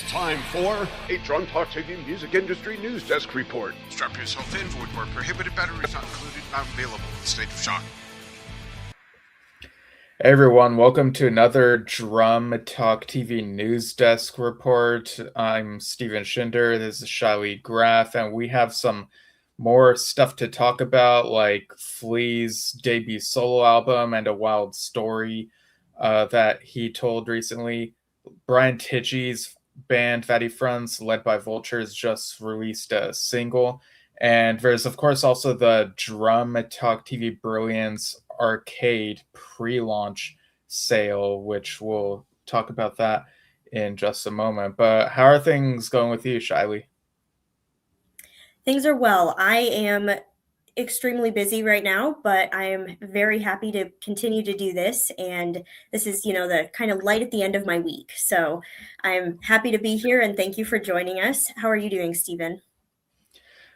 Time for a Drunk Talk TV Music Industry News Desk Report. Strap yourself in, void where prohibited, batteries not included, not available, state of shock. Hey everyone, welcome to another Drum Talk TV News Desk Report. I'm Steven Schinder, this is Shiley Graff, and we have some more stuff to talk about, like Flea's debut solo album and a wild story that he told recently. Brian Tichy's band Fatty Fronts, led by Vultures, just released a single. And there's, of course, also the Drum Talk TV Brilliance Arcade pre-launch sale, which we'll talk about that in just a moment. But how are things going with you, Shiley? Things are well. I am extremely busy right now, but I am very happy to continue to do this. And this is, the kind of light at the end of my week. So I'm happy to be here and thank you for joining us. How are you doing, Stephen?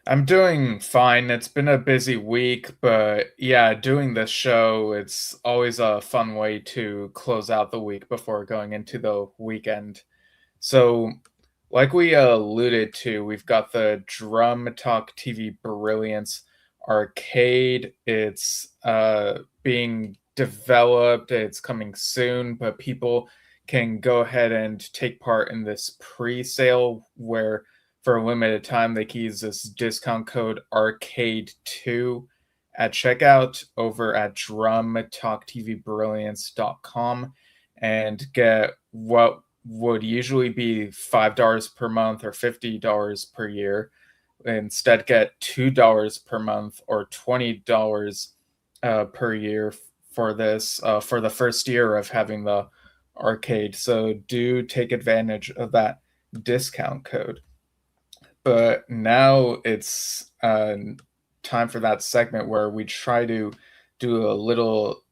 I'm doing fine. It's been a busy week, but yeah, doing this show, it's always a fun way to close out the week before going into the weekend. So, like we alluded to, we've got the Drum Talk TV Brilliance Arcade. It's being developed, it's coming soon, but people can go ahead and take part in this pre-sale where for a limited time they can use this discount code ARCADE2 at checkout over at drumtalktvbrilliance.com and get what would usually be $5 per month or $50 per year. Instead, get $2 per month or $20 per year for this for the first year of having the arcade. So do take advantage of that discount code. But now it's time for that segment where we try to do a little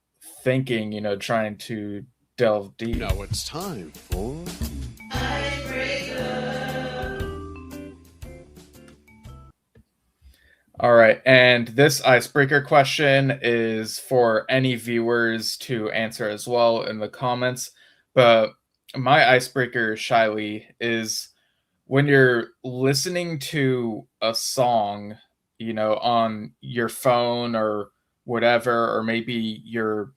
thinking, trying to delve deep. Now it's time for All right, and this icebreaker question is for any viewers to answer as well in the comments. But my icebreaker, Shiley, is when you're listening to a song, on your phone or whatever, or maybe you're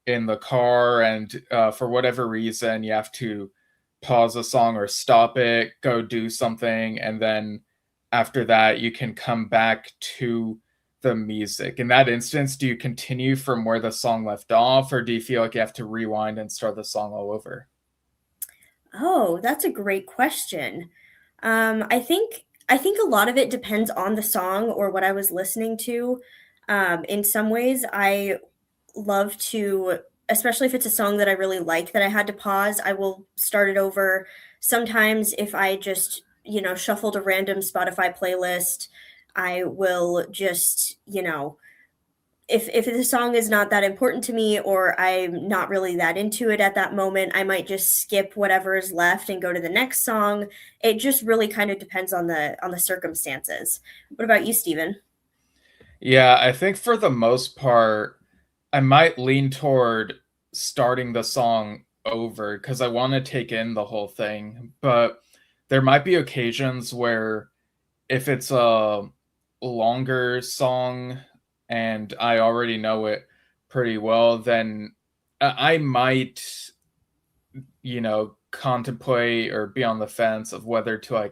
in the car and for whatever reason you have to pause a song or stop it, go do something, and then after that you can come back to the music. In that instance, do you continue from where the song left off, or do you feel like you have to rewind and start the song all over? Oh, that's a great question. I think a lot of it depends on the song or what I was listening to. In some ways, I love to, especially if it's a song that I really like that I had to pause, I will start it over. Sometimes if I just, shuffled a random Spotify playlist, I will just, if the song is not that important to me or I'm not really that into it at that moment, I might just skip whatever is left and go to the next song. It just really kind of depends on the circumstances. What about you, Steven? Yeah, I think for the most part, I might lean toward starting the song over because I want to take in the whole thing. But there might be occasions where if it's a longer song and I already know it pretty well, then I might, contemplate or be on the fence of whether to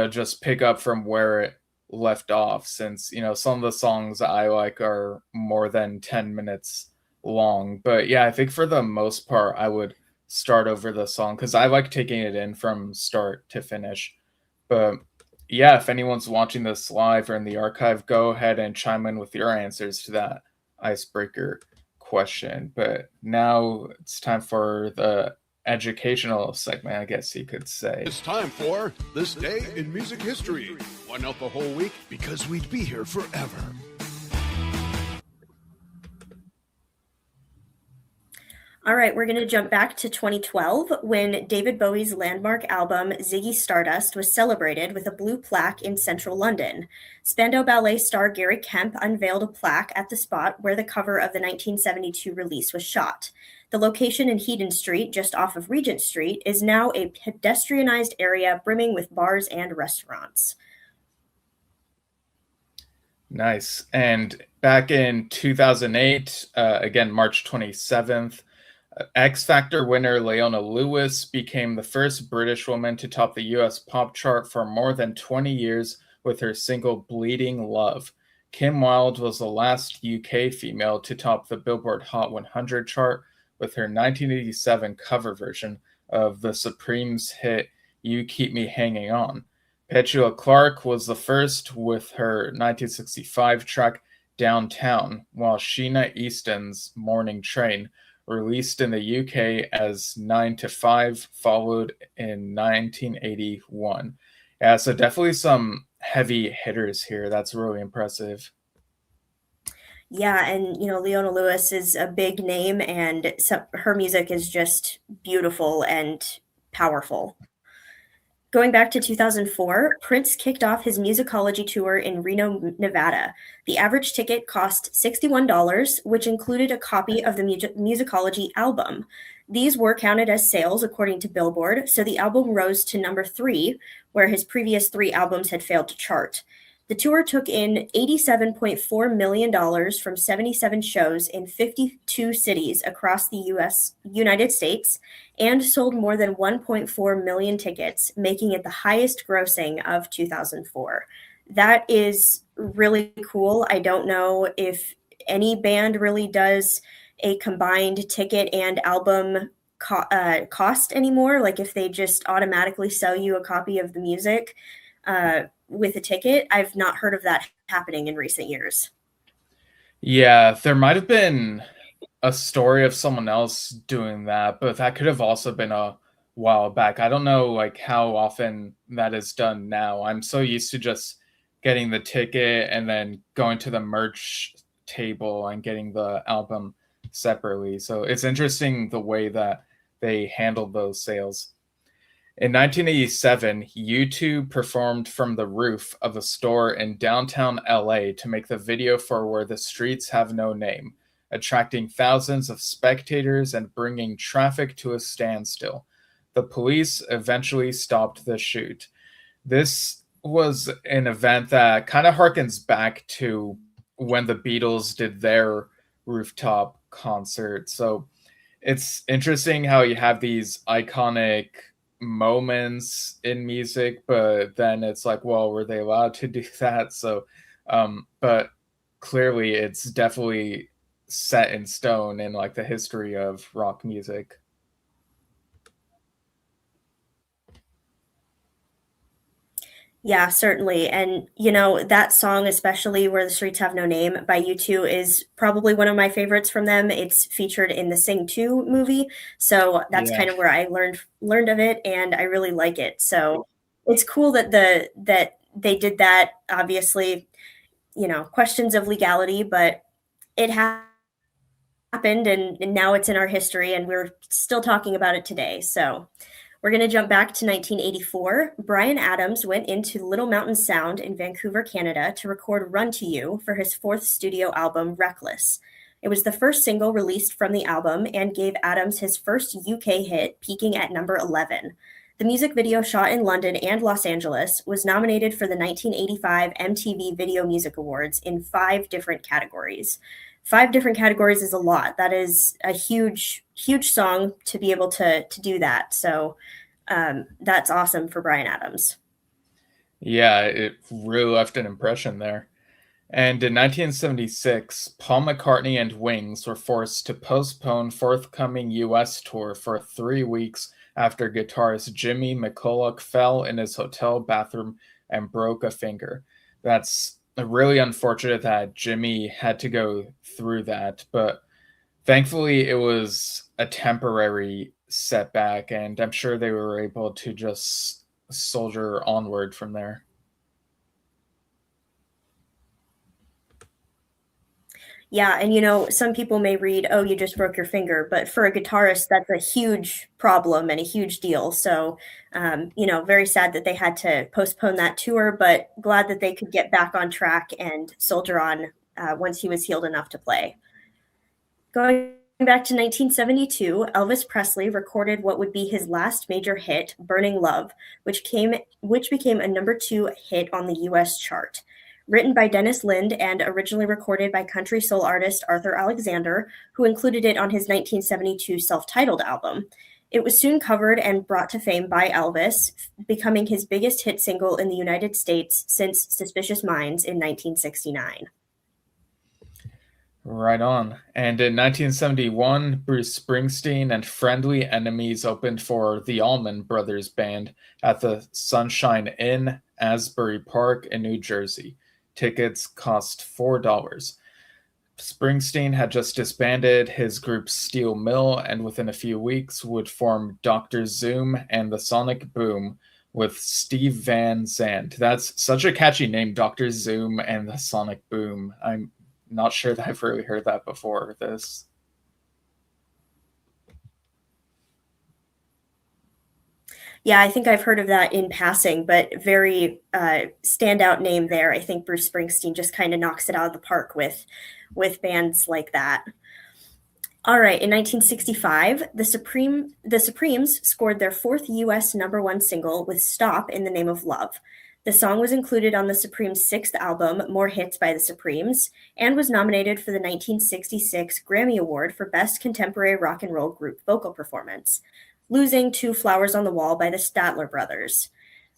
just pick up from where it left off, since, some of the songs I like are more than 10 minutes long. But yeah, I think for the most part, I would start over the song because I like taking it in from start to finish. But yeah, if anyone's watching this live or in the archive, go ahead and chime in with your answers to that icebreaker question. But now it's time for the educational segment, I guess you could say. It's time for This Day in Music History. Why not the whole week? Because we'd be here forever. All right, we're going to jump back to 2012 when David Bowie's landmark album Ziggy Stardust was celebrated with a blue plaque in central London. Spandau Ballet star Gary Kemp unveiled a plaque at the spot where the cover of the 1972 release was shot. The location in Hedon Street, just off of Regent Street, is now a pedestrianized area brimming with bars and restaurants. Nice. And back in 2008, again, March 27th, X Factor winner Leona Lewis became the first British woman to top the US pop chart for more than 20 years with her single Bleeding Love. Kim Wilde was the last UK female to top the Billboard Hot 100 chart with her 1987 cover version of the Supremes' hit You Keep Me Hanging On. Petula Clark was the first with her 1965 track Downtown, while Sheena Easton's Morning Train, released in the UK as 9 to 5, followed in 1981. Yeah, so definitely some heavy hitters here. That's really impressive. Yeah, and Leona Lewis is a big name, and her music is just beautiful and powerful. Going back to 2004, Prince kicked off his musicology tour in Reno, Nevada. The average ticket cost $61, which included a copy of the musicology album. These were counted as sales according to Billboard, so the album rose to number 3, where his previous 3 albums had failed to chart. The tour took in $87.4 million from 77 shows in 52 cities across the United States, and sold more than 1.4 million tickets, making it the highest grossing of 2004. That is really cool. I don't know if any band really does a combined ticket and album cost anymore, like if they just automatically sell you a copy of the music with a ticket. I've not heard of that happening in recent years. Yeah, there might have been a story of someone else doing that, but that could have also been a while back. I don't know like how often that is done now. I'm so used to just getting the ticket and then going to the merch table and getting the album separately. So it's interesting the way that they handled those sales. In 1987, U2 performed from the roof of a store in downtown LA to make the video for Where the Streets Have No Name, attracting thousands of spectators and bringing traffic to a standstill. The police eventually stopped the shoot. This was an event that kind of harkens back to when the Beatles did their rooftop concert. So it's interesting how you have these iconic moments in music, but then it's like, well, were they allowed to do that? So but clearly it's definitely set in stone in like the history of rock music. Yeah, certainly. And, that song, especially Where the Streets Have No Name by U2, is probably one of my favorites from them. It's featured in the Sing 2 movie. So that's Yeah. kind of where I learned of it, and I really like it. So it's cool that that they did that. Obviously, questions of legality, but it happened, and now it's in our history, and we're still talking about it today. So we're going to jump back to 1984. Bryan Adams went into Little Mountain Sound in Vancouver, Canada to record Run to You for his 4th studio album, Reckless. It was the first single released from the album and gave Adams his first UK hit, peaking at number 11. The music video, shot in London and Los Angeles, was nominated for the 1985 MTV Video Music Awards in 5 different categories. 5 different categories is a lot. That is a huge, huge song to be able to do that. So that's awesome for Bryan Adams. Yeah, it really left an impression there. And in 1976, Paul McCartney and Wings were forced to postpone forthcoming US tour for 3 weeks after guitarist Jimmy McCulloch fell in his hotel bathroom and broke a finger. That's really unfortunate that Jimmy had to go through that, but thankfully it was a temporary setback, and I'm sure they were able to just soldier onward from there. Yeah, and some people may read, "Oh, you just broke your finger," but for a guitarist, that's a huge problem and a huge deal. So, very sad that they had to postpone that tour, but glad that they could get back on track and soldier on once he was healed enough to play. Going back to 1972, Elvis Presley recorded what would be his last major hit, Burning Love, which became a number 2 hit on the US chart. Written by Dennis Lind and originally recorded by country soul artist Arthur Alexander, who included it on his 1972 self-titled album. It was soon covered and brought to fame by Elvis, becoming his biggest hit single in the United States since Suspicious Minds in 1969. Right on. And in 1971, Bruce Springsteen and Friendly Enemies opened for the Allman Brothers Band at the Sunshine Inn, Asbury Park in New Jersey. Tickets cost $4. Springsteen had just disbanded his group Steel Mill and within a few weeks would form Dr. Zoom and the Sonic Boom with Steve Van Zandt. That's such a catchy name, Dr. Zoom and the Sonic Boom. I'm not sure that I've really heard that before this. Yeah, I think I've heard of that in passing, but very standout name there. I think Bruce Springsteen just kind of knocks it out of the park with bands like that. All right, in 1965, the Supremes scored their 4th U.S. #1 single with Stop in the Name of Love. The song was included on the Supremes' 6th album, More Hits by the Supremes, and was nominated for the 1966 Grammy Award for Best Contemporary Rock and Roll Group Vocal Performance, losing to Flowers on the Wall by the Statler Brothers.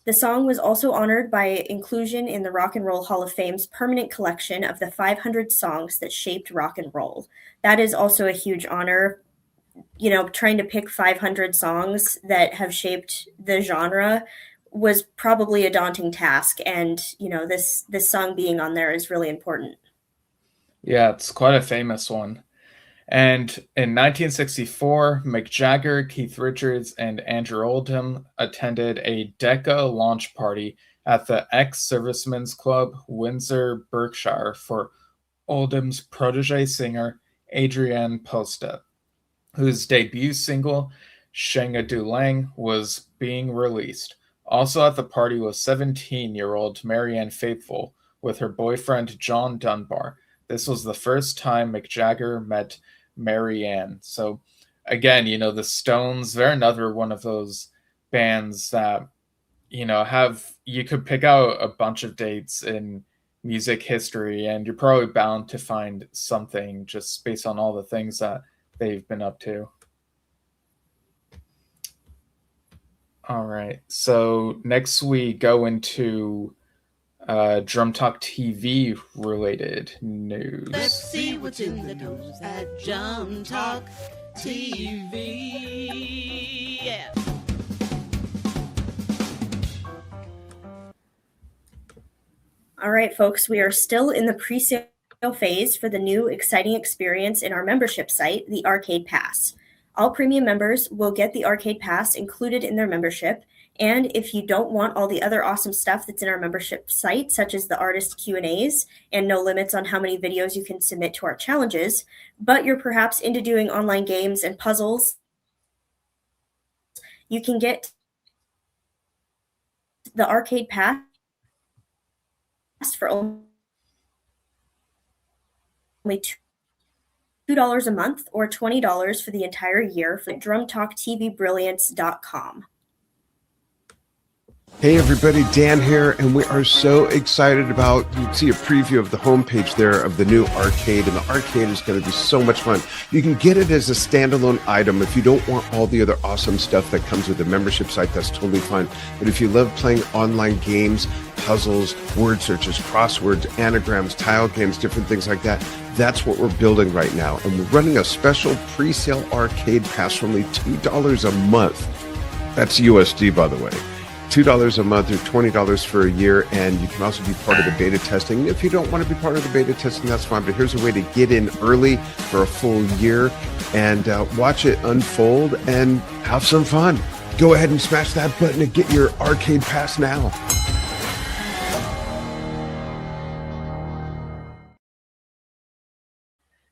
The song was also honored by inclusion in the Rock and Roll Hall of Fame's permanent collection of the 500 songs that shaped rock and roll. That is also a huge honor. You know, trying to pick 500 songs that have shaped the genre was probably a daunting task, and this song being on there is really important. Yeah, it's quite a famous one. And in 1964, Mick Jagger, Keith Richards, and Andrew Oldham attended a Decca launch party at the Ex-Servicemen's Club, Windsor, Berkshire, for Oldham's protege singer, Adrienne Posta, whose debut single, Shanga Dulang, was being released. Also at the party was 17-year-old Marianne Faithfull with her boyfriend John Dunbar. This was the first time Mick Jagger met Marianne. So again, the Stones, they're another one of those bands that, you could pick out a bunch of dates in music history and you're probably bound to find something just based on all the things that they've been up to. All right. So next we go into Drum Talk TV related news. Let's see what's in the news at Drum Talk TV. Yeah. All right, folks, we are still in the pre-sale phase for the new exciting experience in our membership site, the Arcade Pass. All premium members will get the Arcade Pass included in their membership, and if you don't want all the other awesome stuff that's in our membership site, such as the artist Q&As and no limits on how many videos you can submit to our challenges, but you're perhaps into doing online games and puzzles, you can get the Arcade Pass for only $2 a month or $20 for the entire year for drumtalktvbrilliance.com. Hey everybody, Dan here, and we are so excited about, you can see a preview of the homepage there of the new arcade, and the arcade is going to be so much fun. You can get it as a standalone item. If you don't want all the other awesome stuff that comes with the membership site, that's totally fine. But if you love playing online games, puzzles, word searches, crosswords, anagrams, tile games, different things like that, that's what we're building right now. And we're running a special pre-sale arcade pass for only $2 a month. That's USD, by the way. $2 a month or $20 for a year, and you can also be part of the beta testing. If you don't want to be part of the beta testing, that's fine, but here's a way to get in early for a full year and watch it unfold and have some fun. Go ahead and smash that button and get your arcade pass now.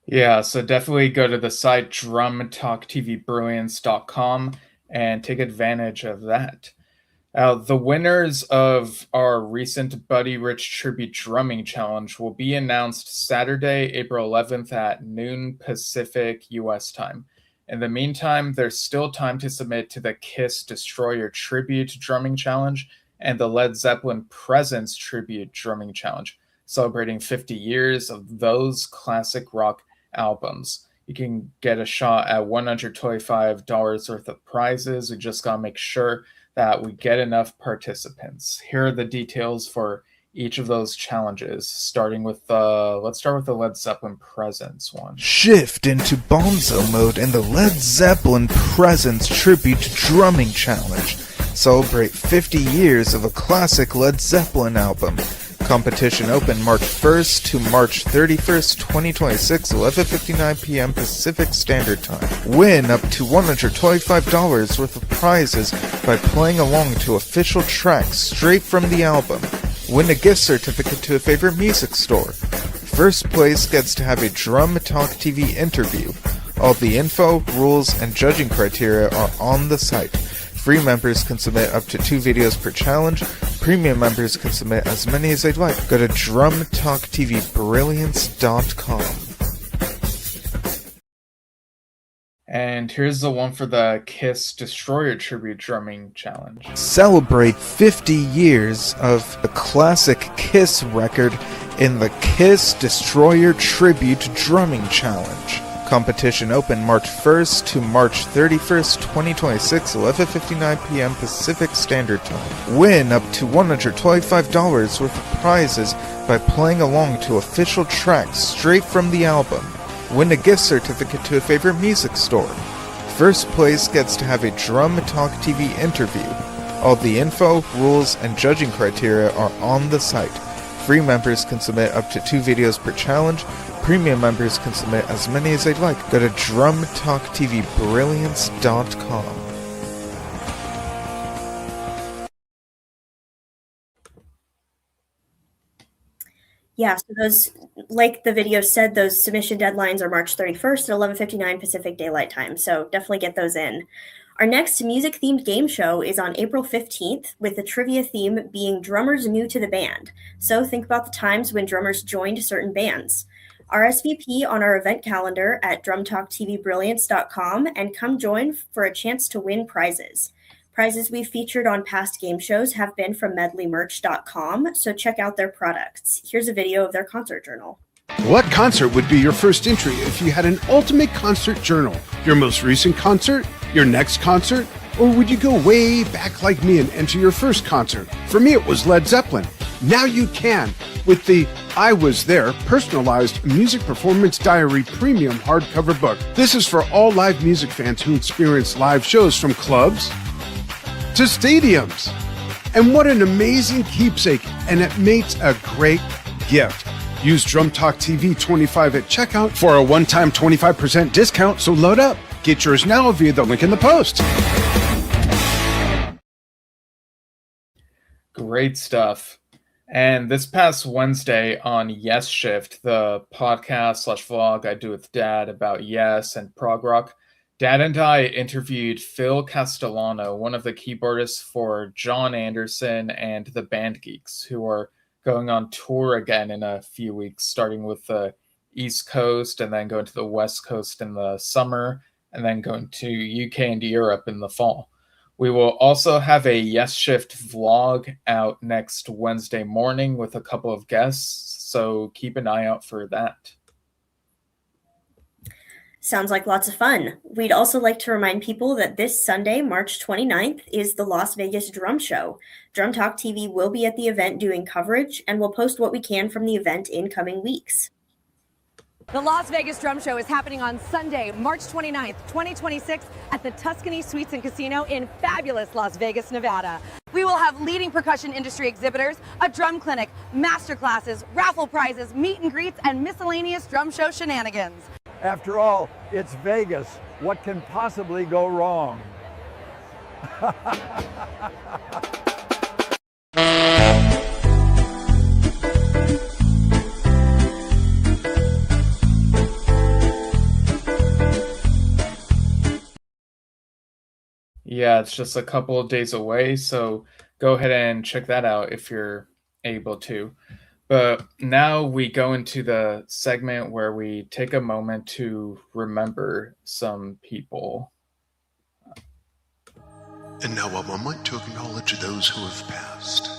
Yeah, so definitely go to the site drumtalktvbrilliance.com and take advantage of that. The winners of our recent Buddy Rich Tribute Drumming Challenge will be announced Saturday, April 11th at noon Pacific US time. In the meantime, there's still time to submit to the Kiss Destroyer Tribute Drumming Challenge and the Led Zeppelin Presence Tribute Drumming Challenge, celebrating 50 years of those classic rock albums. You can get a shot at $125 worth of prizes. We just gotta make sure that we get enough participants. Here are the details for each of those challenges, starting with let's start with the Led Zeppelin Presence one. Shift into Bonzo mode in the Led Zeppelin Presence Tribute Drumming Challenge. Celebrate 50 years of a classic Led Zeppelin album. Competition open March 1st to March 31st, 2026, 11:59 p.m. Pacific Standard Time. Win up to $125 worth of prizes by playing along to official tracks straight from the album. Win a gift certificate to a favorite music store. First place gets to have a Drum Talk TV interview. All the info, rules, and judging criteria are on the site. Free members can submit up to 2 videos per challenge. Premium members can submit as many as they'd like. Go to drumtalktvbrilliance.com. And here's the one for the Kiss Destroyer Tribute Drumming Challenge. Celebrate 50 years of the classic Kiss record in the Kiss Destroyer Tribute Drumming Challenge. Competition open March 1st to March 31st, 2026, 11:59 p.m. Pacific Standard Time. Win up to $125 worth of prizes by playing along to official tracks straight from the album. Win a gift certificate to a favorite music store. First place gets to have a Drum Talk TV interview. All the info, rules, and judging criteria are on the site. Free members can submit up to 2 videos per challenge. Premium members can submit as many as they'd like. Go to drumtalktvbrilliance.com. Yeah, so those, like the video said, those submission deadlines are March 31st at 11:59 Pacific Daylight Time, so definitely get those in. Our next music-themed game show is on April 15th, with the trivia theme being drummers new to the band. So think about the times when drummers joined certain bands. RSVP on our event calendar at drumtalktvbrilliance.com and come join for a chance to win prizes. Prizes we've featured on past game shows have been from medleymerch.com, so check out their products. Here's a video of their concert journal. What concert would be your first entry if you had an ultimate concert journal? Your most recent concert? Your next concert? Or would you go way back like me and enter your first concert? For me, it was Led Zeppelin. Now you can with the I Was There Personalized Music Performance Diary Premium hardcover book. This is for all live music fans who experience live shows from clubs to stadiums. And what an amazing keepsake, and it makes a great gift. Use Drum Talk TV 25 at checkout for a one-time 25% discount, so load up. Get yours now via the link in the post. Great stuff. And this past Wednesday on Yes Shift, the podcast/vlog I do with Dad about Yes and prog rock, Dad and I interviewed Phil Castellano, one of the keyboardists for John Anderson and the Band Geeks, who are going on tour again in a few weeks, starting with the East Coast and then going to the West Coast in the summer and then going to UK and Europe in the fall. We will also have a Yes Shift vlog out next Wednesday morning with a couple of guests, so keep an eye out for that. Sounds like lots of fun. We'd also like to remind people that this Sunday, March 29th, is the Las Vegas Drum Show. Drum Talk TV will be at the event doing coverage, and we'll post what we can from the event in coming weeks. The Las Vegas Drum Show is happening on Sunday, March 29th, 2026 at the Tuscany Suites and Casino in fabulous Las Vegas, Nevada. We will have leading percussion industry exhibitors, a drum clinic, master classes, raffle prizes, meet and greets, and miscellaneous drum show shenanigans. After all, it's Vegas. What can possibly go wrong? Yeah, it's just a couple of days away, so go ahead and check that out if you're able to. But now we go into the segment where we take a moment to remember some people. And now a moment to acknowledge those who have passed.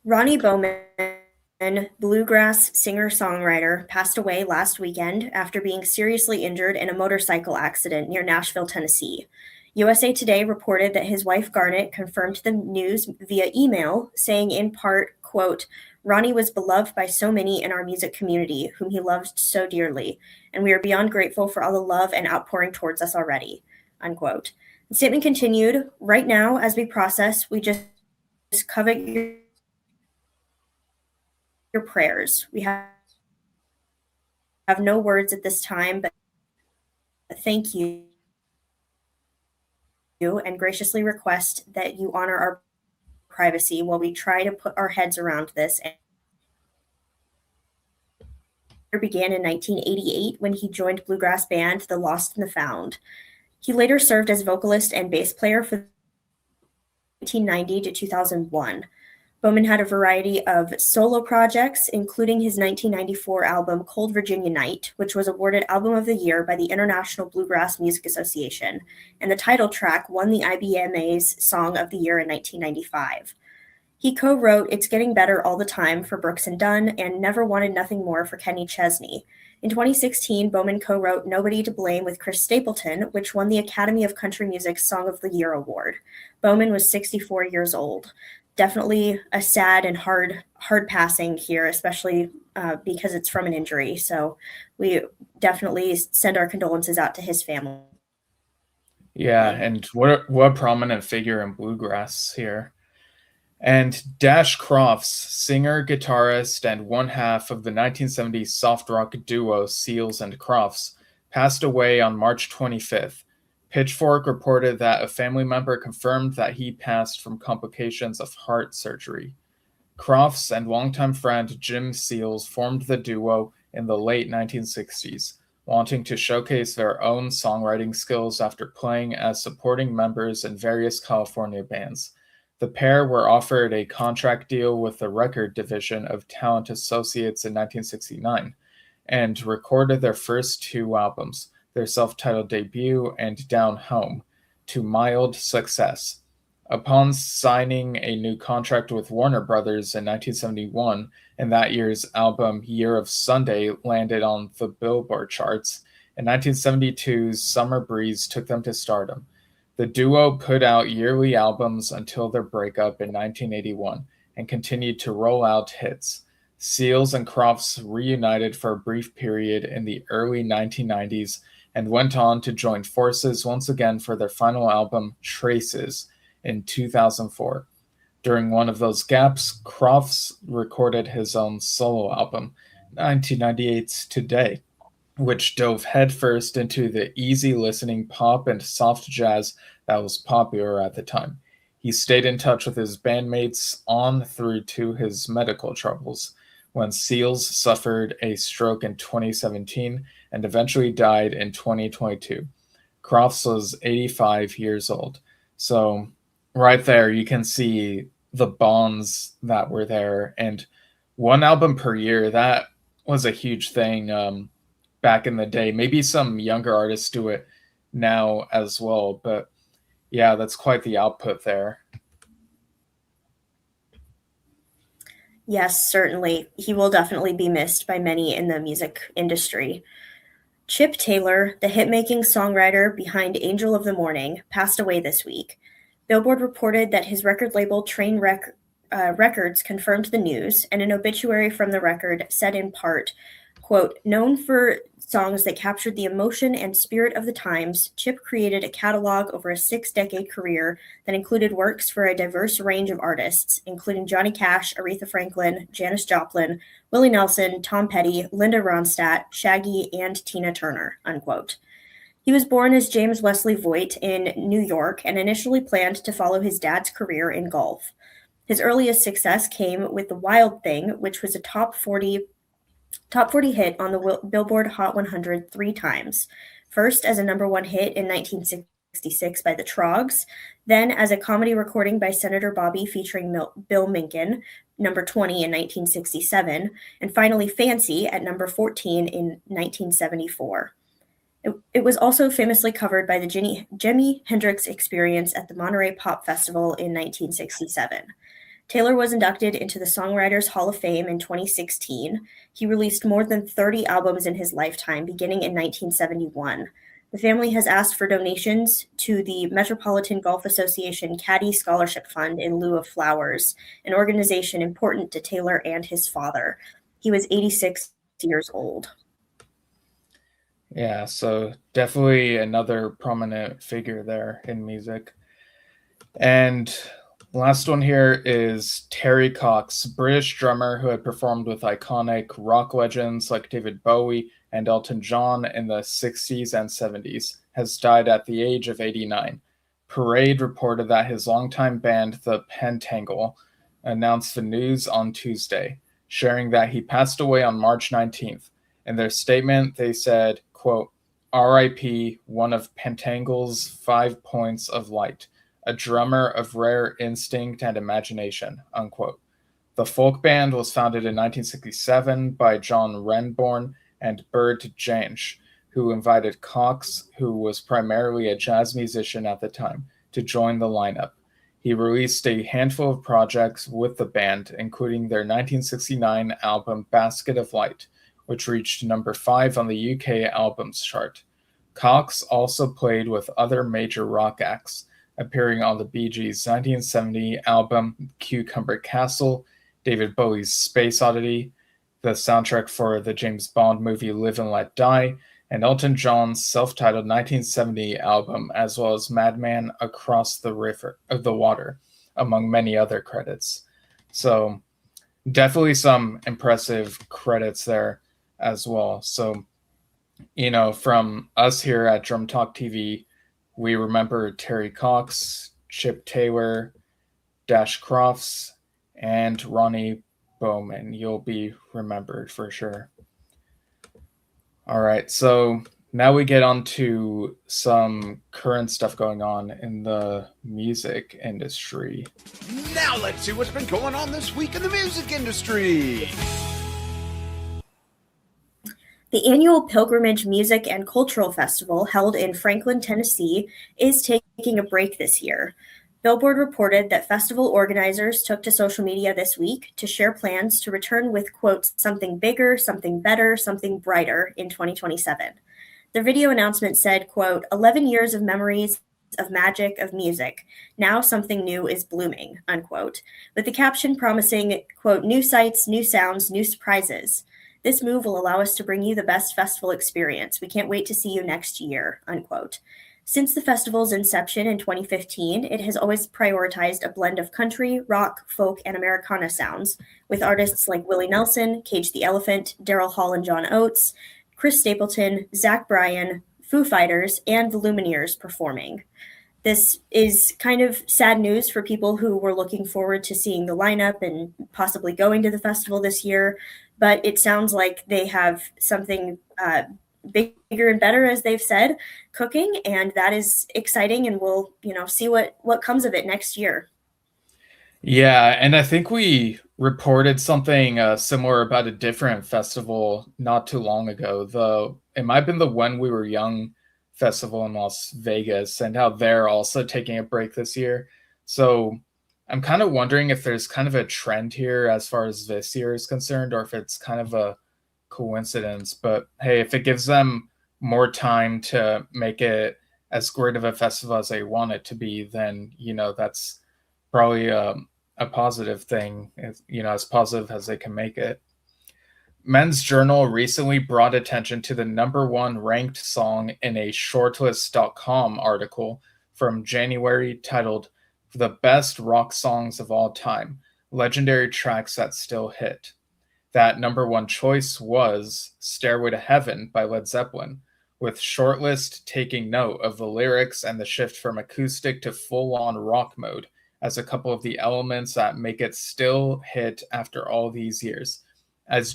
Ronnie Bowman, bluegrass singer-songwriter, passed away last weekend after being seriously injured in a motorcycle accident near Nashville, Tennessee. USA Today reported that his wife Garnet confirmed the news via email, saying in part, quote, "Ronnie was beloved by so many in our music community, whom he loved so dearly, and we are beyond grateful for all the love and outpouring towards us already," unquote. The statement continued, "Right now, as we process, we just covet your prayers. We have no words at this time, but thank you and graciously request that you honor our privacy while we try to put our heads around this." It began in 1988 when he joined bluegrass band The Lost and the Found. He later served as vocalist and bass player for 1990 to 2001. Bowman had a variety of solo projects, including his 1994 album Cold Virginia Night, which was awarded Album of the Year by the International Bluegrass Music Association, and the title track won the IBMA's Song of the Year in 1995. He co-wrote It's Getting Better All the Time for Brooks and Dunn and Never Wanted Nothing More for Kenny Chesney. In 2016, Bowman co-wrote Nobody to Blame with Chris Stapleton, which won the Academy of Country Music's Song of the Year award. Bowman was 64 years old. Definitely a sad and hard passing here, especially because it's from an injury. So we definitely send our condolences out to his family. Yeah, and what a prominent figure in bluegrass here. And Dash Crofts, singer, guitarist, and one half of the 1970s soft rock duo Seals and Crofts, passed away on March 25th. Pitchfork reported that a family member confirmed that he passed from complications of heart surgery. Crofts and longtime friend Jim Seals formed the duo in the late 1960s, wanting to showcase their own songwriting skills after playing as supporting members in various California bands. The pair were offered a contract deal with the record division of Talent Associates in 1969 and recorded their first two albums, their self-titled debut and Down Home, to mild success. Upon signing a new contract with Warner Brothers in 1971, and that year's album Year of Sunday landed on the Billboard charts, in 1972's Summer Breeze took them to stardom. The duo put out yearly albums until their breakup in 1981 and continued to roll out hits. Seals and Crofts reunited for a brief period in the early 1990s and went on to join forces once again for their final album, Traces, in 2004. During one of those gaps, Crofts recorded his own solo album, 1998's Today, which dove headfirst into the easy-listening pop and soft jazz that was popular at the time. He stayed in touch with his bandmates on through to his medical troubles, when Seals suffered a stroke in 2017 and eventually died in 2022. Crofts was 85 years old. So right there, you can see the bonds that were there. And one album per year, that was a huge thing back in the day. Maybe some younger artists do it now as well. But yeah, that's quite the output there. Yes, certainly. He will definitely be missed by many in the music industry. Chip Taylor, the hit-making songwriter behind Angel of the Morning, passed away this week. Billboard reported that his record label Train Records confirmed the news, and an obituary from the record said in part, quote, "Known for songs that captured the emotion and spirit of the times, Chip created a catalog over a 6-decade career that included works for a diverse range of artists, including Johnny Cash, Aretha Franklin, Janis Joplin, Willie Nelson, Tom Petty, Linda Ronstadt, Shaggy, and Tina Turner," unquote. He was born as James Wesley Voigt in New York and initially planned to follow his dad's career in golf. His earliest success came with The Wild Thing, which was a top 40 hit on the Billboard Hot 100 3 times. first as a #1 hit in 1966 by the Trogs, then as a comedy recording by Senator Bobby featuring Bill Minkin, #20 in 1967, and finally Fancy at #14 in 1974. It was also famously covered by the Jimi Hendrix Experience at the Monterey Pop Festival in 1967. Taylor was inducted into the Songwriters Hall of Fame in 2016. He released more than 30 albums in his lifetime, beginning in 1971. The family has asked for donations to the Metropolitan Golf Association Caddy Scholarship Fund in lieu of flowers, an organization important to Taylor and his father. He was 86 years old. Yeah, so definitely another prominent figure there in music. And last one here is Terry Cox, British drummer who had performed with iconic rock legends like David Bowie and Elton John in the 60s and 70s, has died at the age of 89. Parade reported that his longtime band, the Pentangle, announced the news on Tuesday, sharing that he passed away on March 19th. In their statement, they said, quote, "R.I.P. one of Pentangle's 5 points of light, a drummer of rare instinct and imagination," unquote. The folk band was founded in 1967 by John Renborn and Bert Jansch, who invited Cox, who was primarily a jazz musician at the time, to join the lineup. He released a handful of projects with the band, including their 1969 album Basket of Light, which reached #5 on the UK albums chart. Cox also played with other major rock acts, appearing on the Bee Gees' 1970 album Cucumber Castle, David Bowie's Space Oddity, the soundtrack for the James Bond movie Live and Let Die, and Elton John's self-titled 1970 album, as well as Madman Across the Water, among many other credits. So definitely some impressive credits there as well. So, from us here at Drum Talk TV, we remember Terry Cox, Chip Taylor, Dash Crofts, and Ronnie Bowman. You'll be remembered for sure. All right, so now we get on to some current stuff going on in the music industry. Now let's see what's been going on this week in the music industry. The annual Pilgrimage Music and Cultural Festival, held in Franklin, Tennessee, is taking a break this year. Billboard reported that festival organizers took to social media this week to share plans to return with, quote, "something bigger, something better, something brighter" in 2027. The video announcement said, quote, "11 years of memories, of magic, of music. Now something new is blooming," unquote, with the caption promising, quote, "new sights, new sounds, new surprises. This move will allow us to bring you the best festival experience. We can't wait to see you next year," unquote. Since the festival's inception in 2015, it has always prioritized a blend of country, rock, folk, and Americana sounds, with artists like Willie Nelson, Cage the Elephant, Daryl Hall and John Oates, Chris Stapleton, Zach Bryan, Foo Fighters, and the Lumineers performing. This is kind of sad news for people who were looking forward to seeing the lineup and possibly going to the festival this year, but it sounds like they have something bigger and better, as they've said, cooking, and that is exciting, and we'll see what comes of it next year. Yeah, and I think we reported something similar about a different festival not too long ago. It might have been the When We Were Young festival in Las Vegas, and how they're also taking a break this year. So I'm kind of wondering if there's kind of a trend here as far as this year is concerned, or if it's kind of a coincidence. But hey, if it gives them more time to make it as great of a festival as they want it to be, then that's probably a positive thing, as positive as they can make it. Men's Journal recently brought attention to the #1 ranked song in a Shortlist.com article from January titled "The Best Rock Songs of All Time, Legendary Tracks That Still Hit." That #1 choice was Stairway to Heaven by Led Zeppelin, with Shortlist taking note of the lyrics and the shift from acoustic to full-on rock mode as a couple of the elements that make it still hit after all these years. As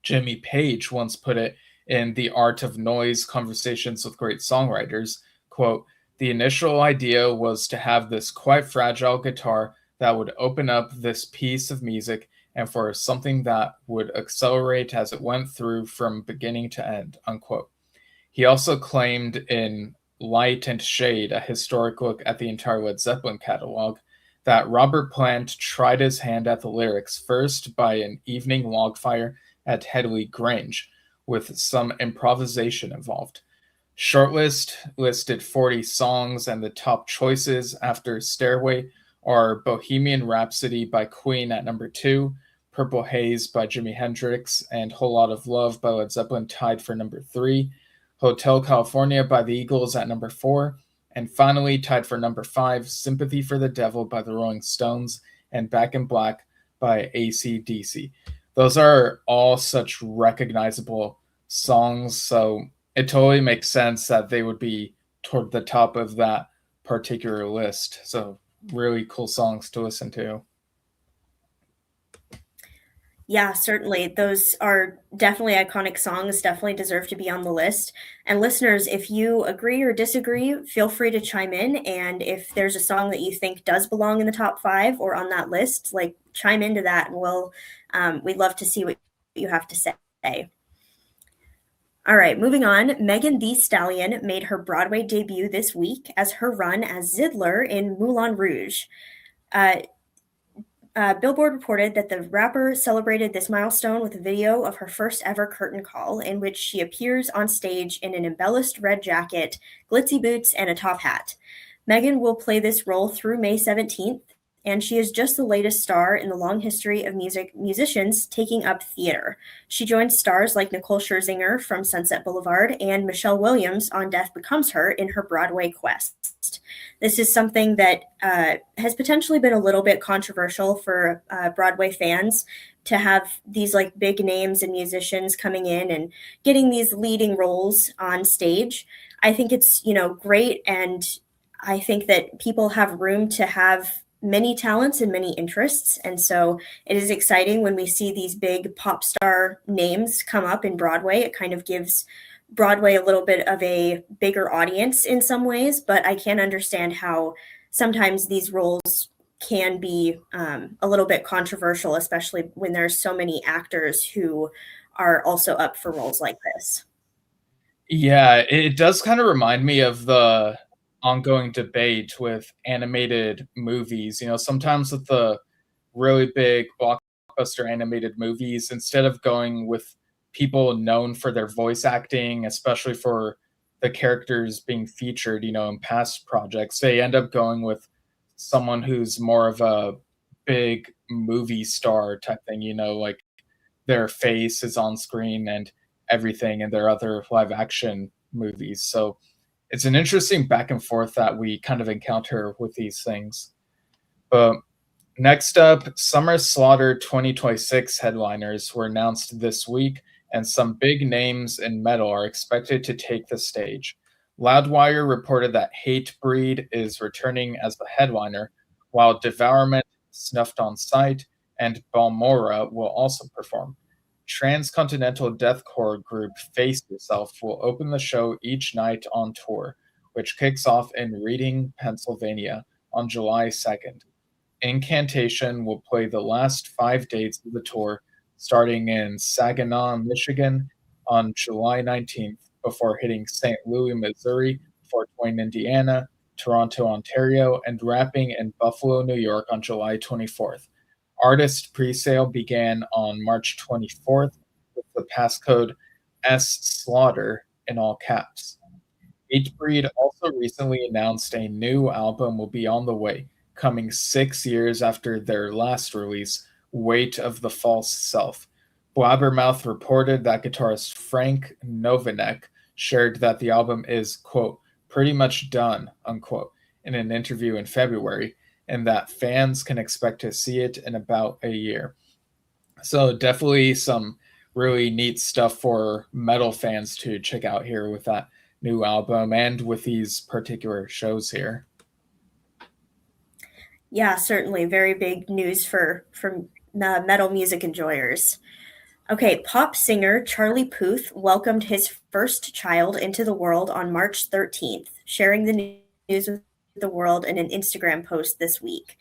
Jimmy Page once put it, in The Art of Noise, Conversations with Great Songwriters, quote, "The initial idea was to have this quite fragile guitar that would open up this piece of music and for something that would accelerate as it went through from beginning to end," unquote. He also claimed in Light and Shade, a historic look at the entire Led Zeppelin catalog, that Robert Plant tried his hand at the lyrics first by an evening log fire at Headley Grange, with some improvisation involved. Shortlist listed 40 songs, and the top choices after Stairway are Bohemian Rhapsody by Queen at number 2, Purple Haze by Jimi Hendrix, and Whole Lot of Love by Led Zeppelin tied for number 3, Hotel California by the Eagles at number 4, and finally tied for number 5, Sympathy for the Devil by the Rolling Stones and Back in Black by AC/DC. Those are all such recognizable songs, so it totally makes sense that they would be toward the top of that particular list. So really cool songs to listen to. Yeah, certainly. Those are definitely iconic songs, definitely deserve to be on the list. And listeners, if you agree or disagree, feel free to chime in. And if there's a song that you think does belong in the top 5 or on that list, like chime into that, and we'd love to see what you have to say. All right, moving on. Megan Thee Stallion made her Broadway debut this week as her run as Zidler in Moulin Rouge. Billboard reported that the rapper celebrated this milestone with a video of her first ever curtain call, in which she appears on stage in an embellished red jacket, glitzy boots, and a top hat. Megan will play this role through May 17th, and she is just the latest star in the long history of musicians taking up theater. She joins stars like Nicole Scherzinger from Sunset Boulevard and Michelle Williams on Death Becomes Her in her Broadway quest. This is something that has potentially been a little bit controversial for Broadway fans, to have these like big names and musicians coming in and getting these leading roles on stage. I think it's, great, and I think that people have room to have many talents and many interests. And so it is exciting when we see these big pop star names come up in Broadway. It kind of gives Broadway a little bit of a bigger audience in some ways, but I can understand how sometimes these roles can be a little bit controversial, especially when there's so many actors who are also up for roles like this. Yeah, it does kind of remind me of the ongoing debate with animated movies. Sometimes with the really big blockbuster animated movies, instead of going with people known for their voice acting, especially for the characters being featured, in past projects, they end up going with someone who's more of a big movie star type thing, like their face is on screen and everything in their other live action movies. So it's an interesting back and forth that we kind of encounter with these things. But next up, Summer Slaughter 2026 headliners were announced this week, and some big names in metal are expected to take the stage. Loudwire reported that Hatebreed is returning as the headliner, while Devourment, Snuffed on Sight, and Balmora will also perform. Transcontinental deathcore group Face Yourself will open the show each night on tour, which kicks off in Reading, Pennsylvania on July 2nd. Incantation will play the last 5 dates of the tour, starting in Saginaw, Michigan on July 19th, before hitting St. Louis, Missouri, Fort Wayne, Indiana, Toronto, Ontario, and wrapping in Buffalo, New York on July 24th. Artist presale began on March 24th with the passcode SSLAUGHTER in all caps. Hatebreed also recently announced a new album will be on the way, coming 6 years after their last release, Weight of the False Self. Blabbermouth reported that guitarist Frank Novinek shared that the album is, quote, pretty much done, unquote, in an interview in February, and that fans can expect to see it in about a year. So definitely some really neat stuff for metal fans to check out here with that new album and with these particular shows here. Yeah, certainly very big news for metal music enjoyers. Okay, pop singer Charlie Puth welcomed his first child into the world on March 13th, sharing the news with the world in an Instagram post this week.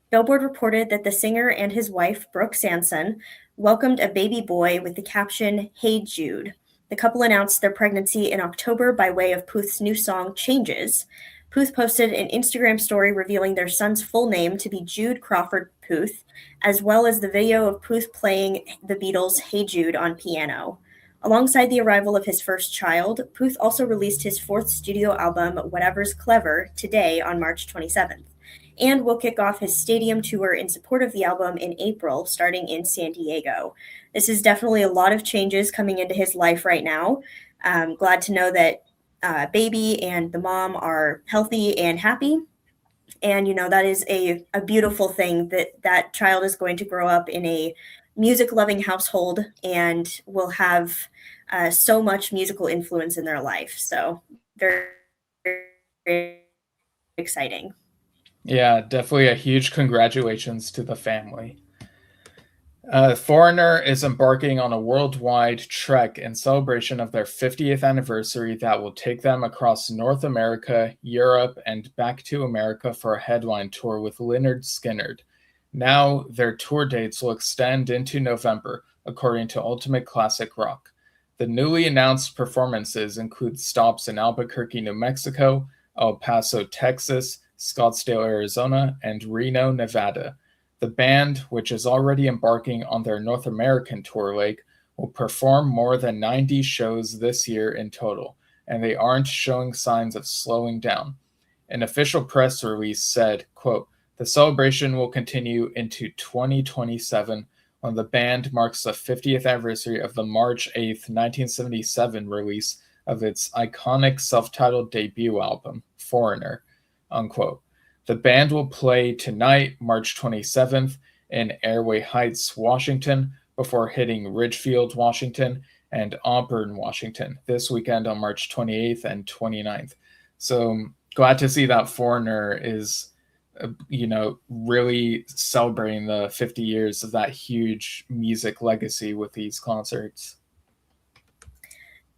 Billboard reported that the singer and his wife, Brooke Sanson, welcomed a baby boy with the caption, "Hey Jude." The couple announced their pregnancy in October by way of Puth's new song, Changes. Puth posted an Instagram story revealing their son's full name to be Jude Crawford Puth, as well as the video of Puth playing the Beatles' Hey Jude on piano. Alongside the arrival of his first child, Puth also released his fourth studio album, Whatever's Clever, today on March 27th, and will kick off his stadium tour in support of the album in April, starting in San Diego. This is definitely a lot of changes coming into his life right now. Glad to know that baby and the mom are healthy and happy. And, that is a beautiful thing that child is going to grow up in a music-loving household and will have so much musical influence in their life. So very, very exciting. Yeah, definitely a huge congratulations to the family. Foreigner is embarking on a worldwide trek in celebration of their 50th anniversary that will take them across North America, Europe, and back to America for a headline tour with Lynyrd Skynyrd. Now, their tour dates will extend into November, according to Ultimate Classic Rock. The newly announced performances include stops in Albuquerque, New Mexico, El Paso, Texas, Scottsdale, Arizona, and Reno, Nevada. The band, which is already embarking on their North American tour leg, will perform more than 90 shows this year in total, and they aren't showing signs of slowing down. An official press release said, quote, "The celebration will continue into 2027 when the band marks the 50th anniversary of the March 8th, 1977 release of its iconic self-titled debut album, Foreigner," unquote. The band will play tonight, March 27th, in Airway Heights, Washington, before hitting Ridgefield, Washington, and Auburn, Washington, this weekend on March 28th and 29th. So glad to see that Foreigner is, really celebrating the 50 years of that huge music legacy with these concerts.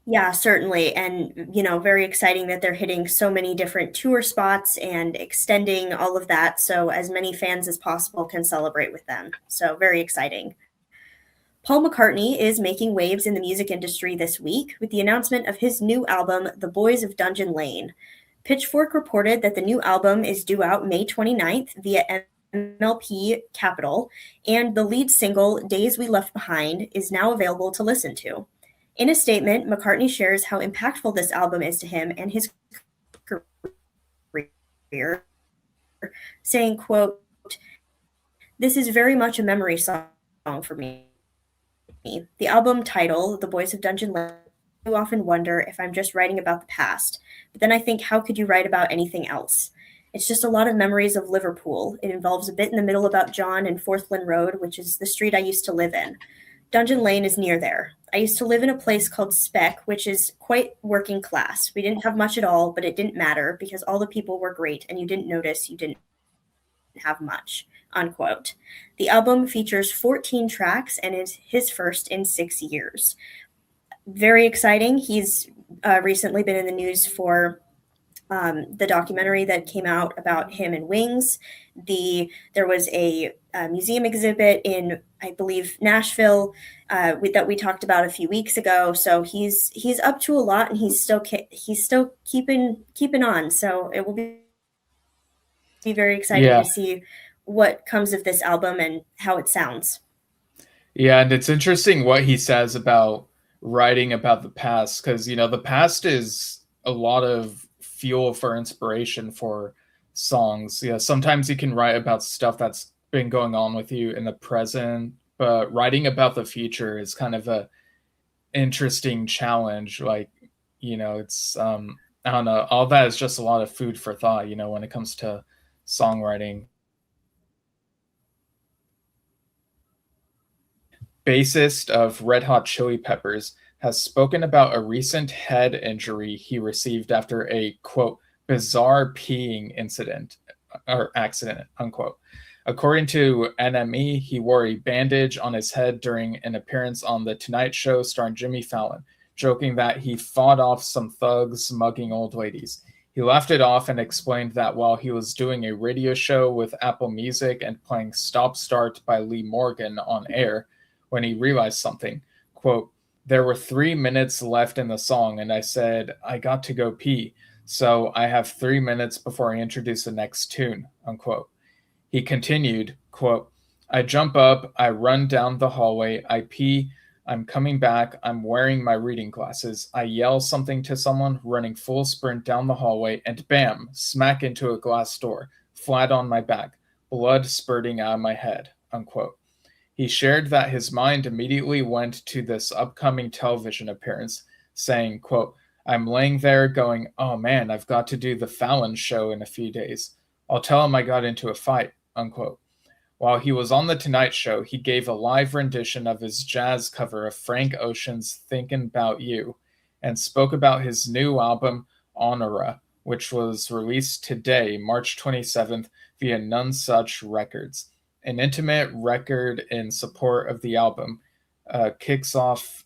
Yeah, certainly. And, very exciting that they're hitting so many different tour spots and extending all of that so as many fans as possible can celebrate with them. So, very exciting. Paul McCartney is making waves in the music industry this week with the announcement of his new album, The Boys of Dungeon Lane. Pitchfork reported that the new album is due out May 29th via MLP Capital, and the lead single, Days We Left Behind, is now available to listen to. In a statement, McCartney shares how impactful this album is to him and his career, saying, quote, "This is very much a memory song for me. The album title, The Boys of Dungeon Lane, I often wonder if I'm just writing about the past, but then I think, how could you write about anything else? It's just a lot of memories of Liverpool. It involves a bit in the middle about John and Forthland Road, which is the street I used to live in. Dungeon Lane is near there. I used to live in a place called Speck, which is quite working class. We didn't have much at all, but it didn't matter because all the people were great and you didn't notice you didn't have much," unquote. The album features 14 tracks and is his first in 6 years. Very exciting. He's recently been in the news for the documentary that came out about him and Wings. There was a museum exhibit in, I believe, Nashville that we talked about a few weeks ago. So he's up to a lot, and he's still keeping on. So it will be very exciting to see what comes of this album and how it sounds. Yeah, and it's interesting what he says about writing about the past, because the past is a lot of fuel for inspiration for songs. Yeah, sometimes you can write about stuff that's been going on with you in the present, but writing about the future is kind of a interesting challenge. Like, it's I don't know, all that is just a lot of food for thought, when it comes to songwriting. Bassist of Red Hot Chili Peppers has spoken about a recent head injury he received after a, quote, bizarre peeing incident or accident, unquote. According to NME, he wore a bandage on his head during an appearance on The Tonight Show starring Jimmy Fallon, joking that he fought off some thugs mugging old ladies. He laughed it off and explained that while he was doing a radio show with Apple Music and playing Stop Start by Lee Morgan on air, when he realized something, quote, "There were 3 minutes left in the song, and I said, I got to go pee, so I have 3 minutes before I introduce the next tune," unquote. He continued, quote, "I jump up, I run down the hallway, I pee, I'm coming back, I'm wearing my reading glasses, I yell something to someone, running full sprint down the hallway, and bam, smack into a glass door, flat on my back, blood spurting out of my head," unquote. He shared that his mind immediately went to this upcoming television appearance, saying, quote, "I'm laying there going, oh man, I've got to do the Fallon show in a few days. I'll tell him I got into a fight," unquote. While he was on The Tonight Show, he gave a live rendition of his jazz cover of Frank Ocean's Thinkin' About You and spoke about his new album, Honora, which was released today, March 27th, via None Such Records. An intimate record in support of the album kicks off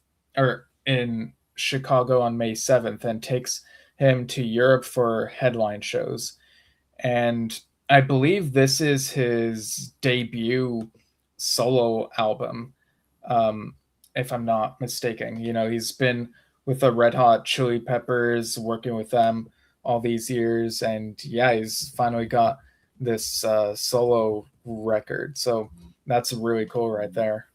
in Chicago on May 7th and takes him to Europe for headline shows. And I believe this is his debut solo album, if I'm not mistaken. You know, he's been with the Red Hot Chili Peppers, working with them all these years, and yeah, he's finally got this solo record. So that's really cool right there.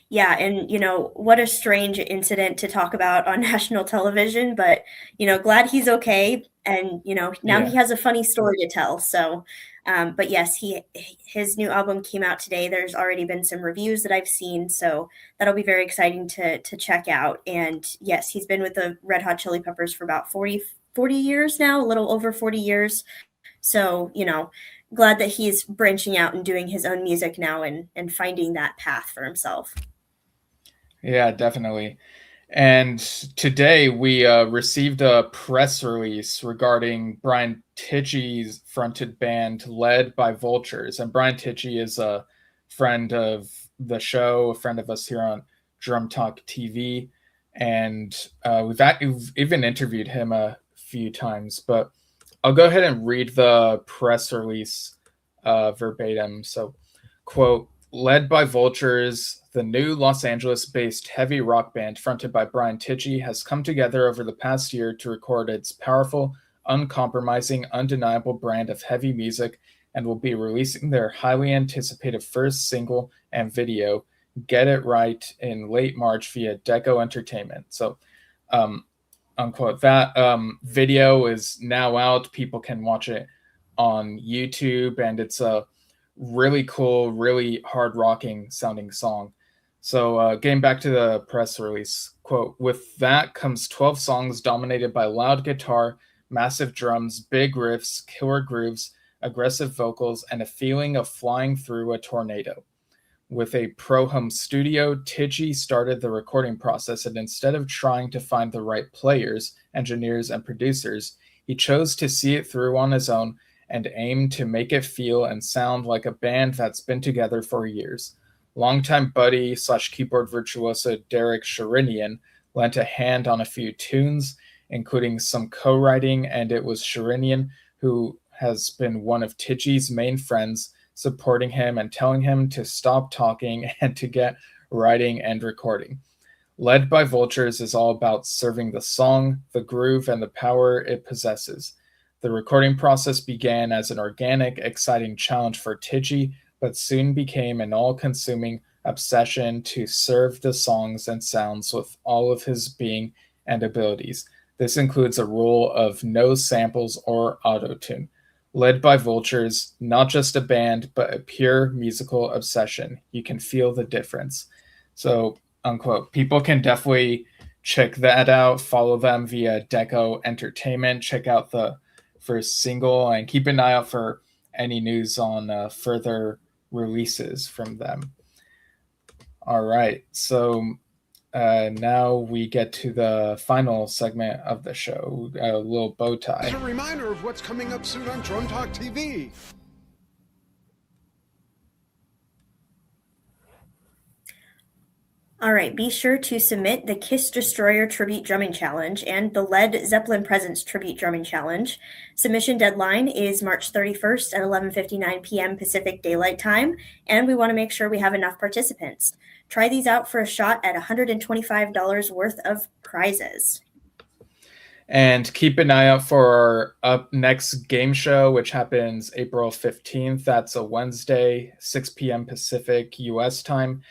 Yeah, and what a strange incident to talk about on national television, but glad he's okay, and now he has a funny story to tell. So, but yes, his new album came out today. There's already been some reviews that I've seen, so that'll be very exciting to check out. And yes, he's been with the Red Hot Chili Peppers for about 40 years now, a little over 40 years. So, glad that he's branching out and doing his own music now and finding that path for himself. Yeah, definitely. And today we received a press release regarding Brian Tichy's fronted band led by Vultures. And Brian Tichy is a friend of the show, a friend of us here on Drum Talk TV. And we've even interviewed him a few times. But I'll go ahead and read the press release verbatim. So, quote, "Led by Vultures, the new Los Angeles-based heavy rock band fronted by Brian Tichy has come together over the past year to record its powerful, uncompromising, undeniable brand of heavy music and will be releasing their highly anticipated first single and video, Get It Right, in late March via Deco Entertainment." So, unquote. That video is now out. People can watch it on YouTube, and it's a really cool, really hard rocking sounding song. So getting back to the press release, quote, "With that comes 12 songs dominated by loud guitar, massive drums, big riffs, killer grooves, aggressive vocals, and a feeling of flying through a tornado. With a pro home studio, Tichy started the recording process, and instead of trying to find the right players, engineers, and producers, he chose to see it through on his own and aimed to make it feel and sound like a band that's been together for years. Longtime buddy / keyboard virtuoso Derek Sherinian lent a hand on a few tunes, including some co-writing, and it was Sherinian who has been one of Tichy's main friends, supporting him and telling him to stop talking and to get writing and recording. Led by Vultures is all about serving the song, the groove, and the power it possesses. The recording process began as an organic, exciting challenge for Tichy, but soon became an all-consuming obsession to serve the songs and sounds with all of his being and abilities. This includes a rule of no samples or auto-tune. Led by Vultures, not just a band, but a pure musical obsession. You can feel the difference." So, unquote. People can definitely check that out. Follow them via Deco Entertainment. Check out the first single and keep an eye out for any news on further releases from them. All right. So now we get to the final segment of the show, a little bow tie. As a reminder of what's coming up soon on Drum Talk TV. All right, be sure to submit the Kiss Destroyer Tribute Drumming Challenge and the Led Zeppelin Presence Tribute Drumming Challenge. Submission deadline is March 31st at 11:59 p.m. Pacific Daylight Time, and we want to make sure we have enough participants. Try these out for a shot at $125 worth of prizes. And keep an eye out for our up next game show, which happens April 15th. That's a Wednesday, 6 p.m. Pacific US time.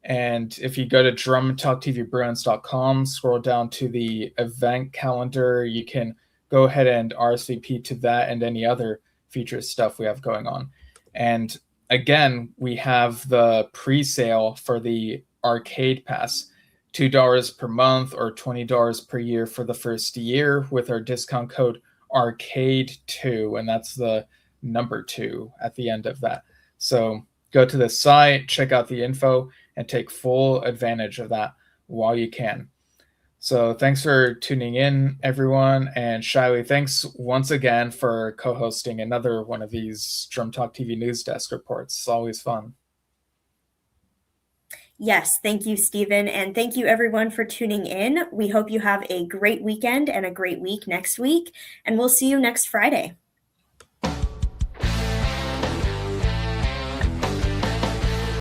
And if you go to drumtalktvbruins.com, scroll down to the event calendar, you can go ahead and RSVP to that and any other feature stuff we have going on. And again, we have the pre-sale for the arcade pass, $2 per month or $20 per year for the first year with our discount code ARCADE2, and that's the number 2 at the end of that. So go to the site, check out the info, and take full advantage of that while you can. So thanks for tuning in, everyone. And Shiley, thanks once again for co-hosting another one of these Drum Talk TV News Desk reports. It's always fun. Yes, thank you, Stephen, and thank you everyone for tuning in. We hope you have a great weekend and a great week next week, and we'll see you next Friday.